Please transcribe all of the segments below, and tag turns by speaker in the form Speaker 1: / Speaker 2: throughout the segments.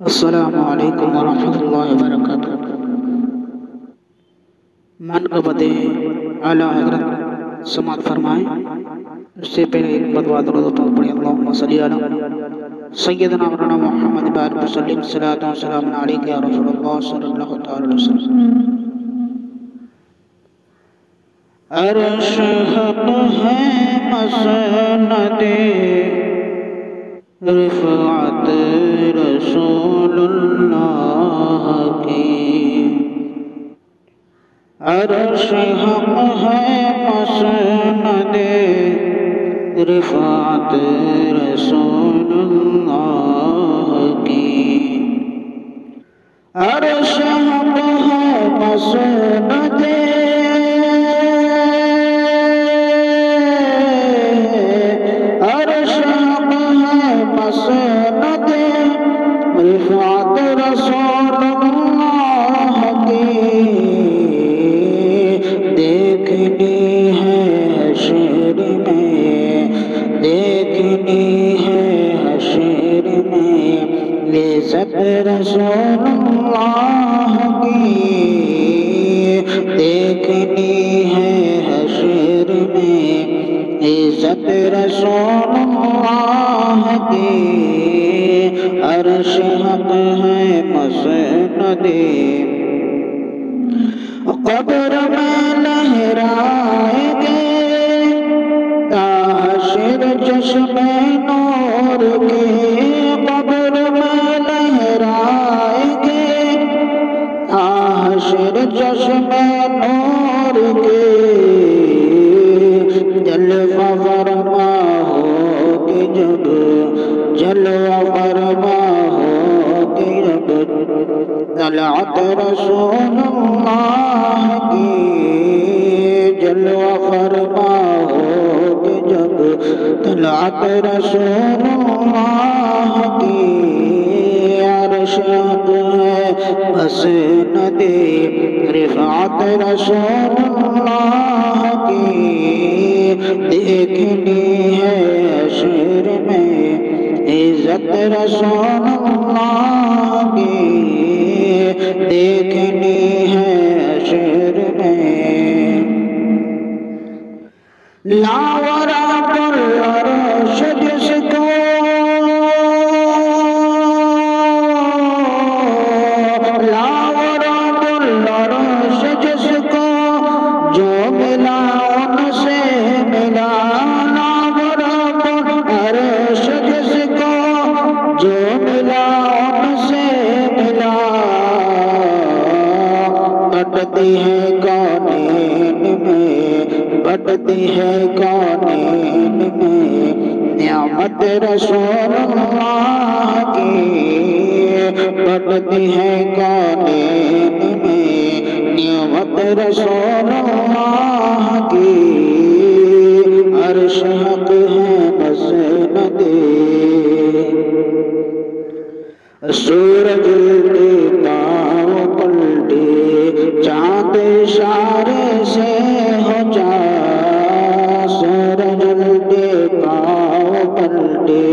Speaker 1: السلام علیکم ورحمۃ اللہ وبرکاتہ۔ منقبت اعلیٰ حضرت سماعت فرمائیں۔ اس سے پہلے ایک بدوا درود پاک پڑھیں۔ اللہم صلی علی سیدنا مولانا محمد بارک وسلم صلاۃ و سلام علیک یا رسول اللہ صلی اللہ تعالی وسلم۔ عرش حق ہے مسند رفعت رسول اللہ کی، عرش حق ہے مسند رفعت رسول اللہ کی، عرش حق ہے مسند رفعت رسول اللہ کی، دیکھنی ہے حشر میں، دیکھنی ہے حشر میں عزت رسول اللہ کی، دیکھنی ہے حشر میں عزت رسول اللہ کی، عرش حق ہے مسند قبر میں لہرائیں گے تا حشر چشم نور کے، قبر میں لہرائیں گے تا حشر چشم نور کے، جلوہ فرما ہوگی جب، جلوہ فرما ہوگی جب طلعت رسول اللہ کی، جلوہ فرما ہوگی جب طلعت رسول اللہ کی، عرش حق ہے مسند رفعت رسول اللہ کی، دیکھنی ہے حشر میں عزت رسول اللہ کی، دیکھنی ہے حشر میں لاورا پر عرش جس کو، لاورا پر عرش جس کو جو ملا ان سے ملا، لاورا پر عرش جس کو جو ملا ان سے ملا، بٹتی ہے کونین میں، بٹتی ہے کونین میں نعمت رسول اللہ کی، بٹتی ہے کونین میں نعمت رسول اللہ کی، عرش حق ہے مسند سورج کے پاؤں پلٹے چاند اشارے سے ہو جا، سورج کے پاؤں پلٹے،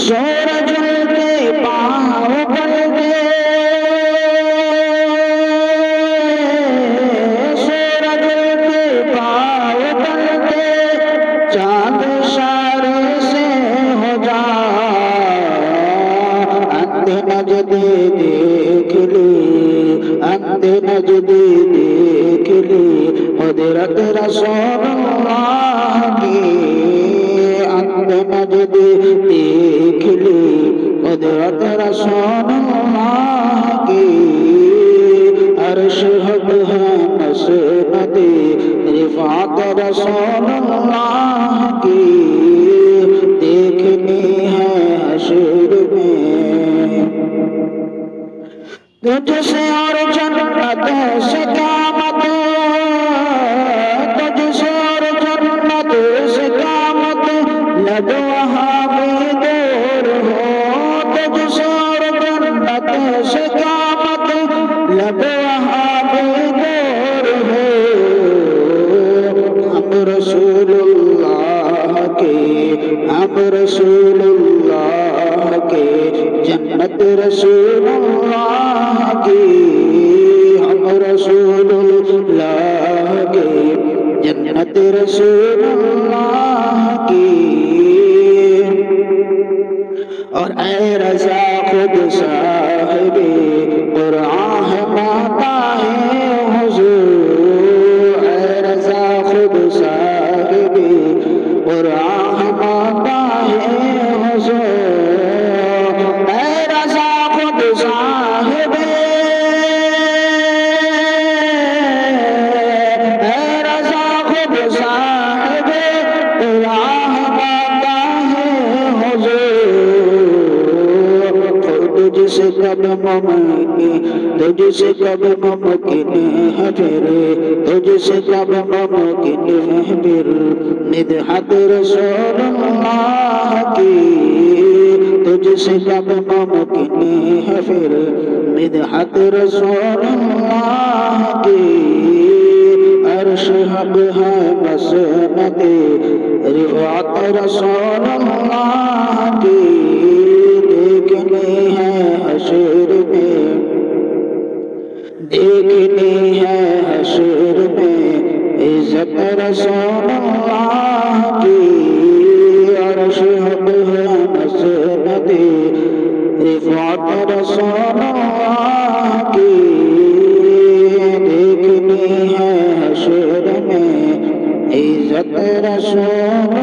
Speaker 1: سورج کے پاؤں پلٹے، سورج کے پاؤں پلٹے چاند اشارے سے ہو جا، نجدی دیکھ لی، اندھ نجدی دیکھ لی قدرت رسول اللہ کی، اندھ نجدی دیکھ لی قدرت رسول اللہ کی، عرش حق ہے مسند رفعت رسول اللہ کی، دیکھنی ہے حشر میں تجھ سے اور جنت سے کیا مت، تجھ سے اور جنت سے کیا مت، لب وہاں بھی دور ہو، تجھ سے اور جنت سے کیا مت، لب وہاں بھی دور ہو، ہم رسول اللہ کے، ہم رسول اللہ کے جنت رسول اللہ کی ہم رسول اللہ کی جنت رسول اللہ کی اور اے رضا خود صاحب قرآن ہے ماتا ہے حضور اے رضا خود صاحب قرآن ہے ماتا ہے حضور اے رضا خود صاحب اے رضا خود صاحب قرآن ہے ماتا ہے حضور تجھ سے کب ممکن تجھ سے کب ممکن ہے پھر تجھ سے کب ممکن ہے پھر مدحت رسول اللہ کی تجھ سے کب ممکن ہے پھر مدحت رسول اللہ کی عرش حق ہے مسند رفعت رسول اللہ کی دیکھنی ہے حشر میں دیکھنی ہے حشر میں عزت رسول اللہ کی عرش حق ہے مسند رفعت رسول اللہ کی دیکھنی ہے حشر میں عزت رسول